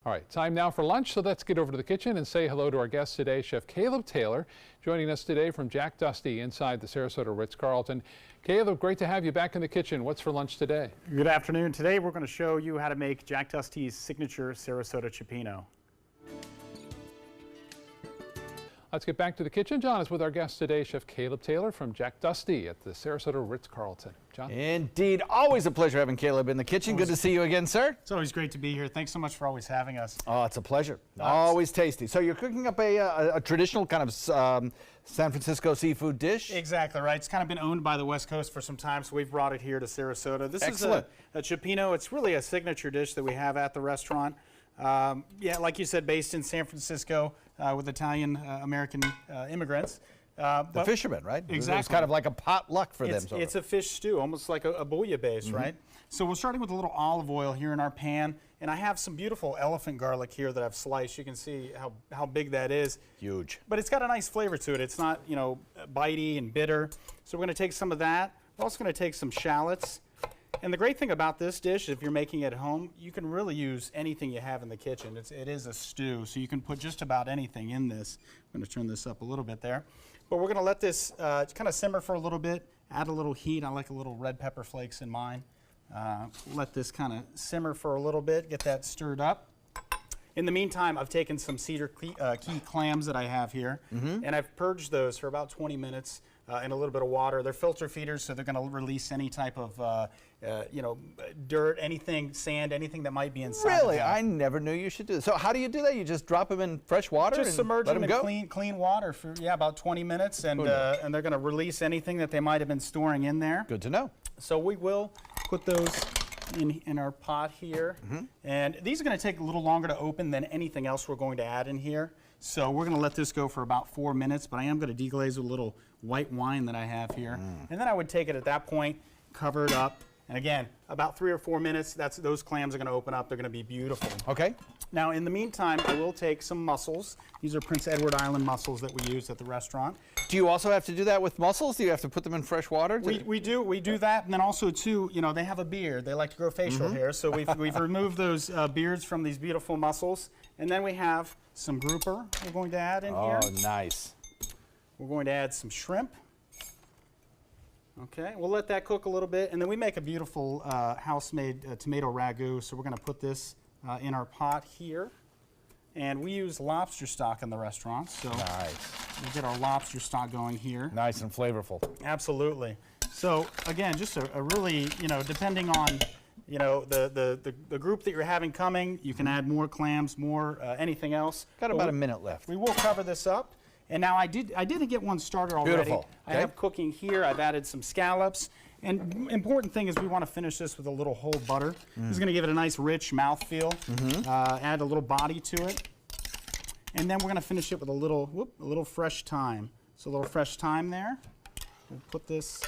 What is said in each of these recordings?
All right, time now for lunch, so let's get over to the kitchen and say hello to our guest today, Chef Caleb Taylor, joining us today from Jack Dusty inside the Sarasota Ritz-Carlton. Caleb, great to have you back in the kitchen. What's for lunch today? Good afternoon. Today we're going to show you how to make Jack Dusty's signature Sarasota Cioppino. Let's get back to the kitchen. John is with our guest today, Chef Caleb Taylor from Jack Dusty at the Sarasota Ritz-Carlton. John? Indeed. Always a pleasure having Caleb in the kitchen. Good to see you again, sir. It's always great to be here. Thanks so much for always having us. Oh, it's a pleasure. Always tasty. So you're cooking up a traditional kind of San Francisco seafood dish? Exactly right. It's kind of been owned by the West Coast for some time, so we've brought it here to Sarasota. This Excellent. is a Cioppino. It's really a signature dish that we have at the restaurant. Yeah, like you said, based in San Francisco with Italian-American immigrants. The fishermen, right? Exactly. It's kind of like a potluck for them. It's a fish stew, almost like a bouillabaisse, right? So we're starting with a little olive oil here in our pan, and I have some beautiful elephant garlic here that I've sliced. You can see how big that is. Huge. But it's got a nice flavor to it. It's not, you know, bitey and bitter. So we're going to take some of that. We're also going to take some shallots. And the great thing about this dish, if you're making it at home, you can really use anything you have in the kitchen. It is a stew, so you can put just about anything in this. I'm going to turn this up a little bit there. But we're going to let this kind of simmer for a little bit, add a little heat. I like a little red pepper flakes in mine. Let this kind of simmer for a little bit, get that stirred up. In the meantime, I've taken some cedar key clams that I have here, and I've purged those for about 20 minutes in a little bit of water. They're filter feeders, so they're going to release any type of you know, dirt, anything, sand, anything that might be inside. Really? I never knew you should do this. So how do you do that? You just drop them in fresh water just and submerge let them go? in clean water for about 20 minutes, and they're going to release anything that they might have been storing in there. Good to know. So we will put those in our pot here, and these are going to take a little longer to open than anything else we're going to add in here. So we're going to let this go for about 4 minutes, but I am going to deglaze with a little white wine that I have here. And then I would take it at that point, cover it up, and again, about 3 or 4 minutes, those clams are going to open up. They're going to be beautiful. Okay. Now, in the meantime, I will take some mussels. These are Prince Edward Island mussels that we use at the restaurant. Do you also have to do that with mussels? Do you have to put them in fresh water? We do that, and then also too, you know, they have a beard. They like to grow facial hair, so we've removed those beards from these beautiful mussels, and then we have some grouper we're going to add in here. Oh, nice. We're going to add some shrimp. Okay, we'll let that cook a little bit, and then we make a beautiful house-made tomato ragu. So we're going to put this in our pot here, and we use lobster stock in the restaurant. So nice. We'll get our lobster stock going here. Nice and flavorful. Absolutely. So again, just a really, you know, depending on, you know, the group that you're having coming, you can add more clams, more anything else. Got about a minute left. We will cover this up. And now I did get one started already. Beautiful. I have cooking here. I've added some scallops. And important thing is we want to finish this with a little whole butter. This is going to give it a nice rich mouthfeel. Add a little body to it. And then we're going to finish it with a little fresh thyme. So a little fresh thyme there. We'll put this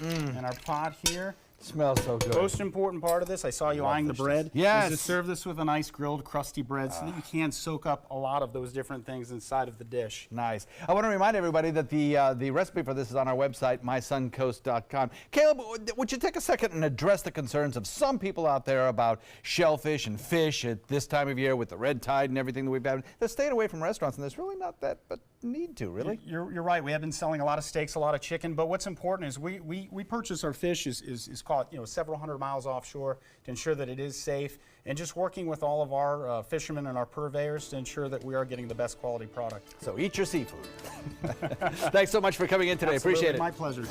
in our pot here. Smells so good. Most important part of this, I saw you eyeing the bread. Yes. Is to serve this with a nice grilled, crusty bread so that you can soak up a lot of those different things inside of the dish. Nice. I want to remind everybody that the recipe for this is on our website, mysuncoast.com. Caleb, would you take a second and address the concerns of some people out there about shellfish and fish at this time of year with the red tide and everything that we've had? They're staying away from restaurants, and there's really not that need to, really. You're right. We have been selling a lot of steaks, a lot of chicken, but what's important is we purchase our fish is caught, you know, several hundred miles offshore to ensure that it is safe, and just working with all of our fishermen and our purveyors to ensure that we are getting the best quality product. So eat your seafood. Thanks so much for coming in today. Absolutely. Appreciate it. My pleasure.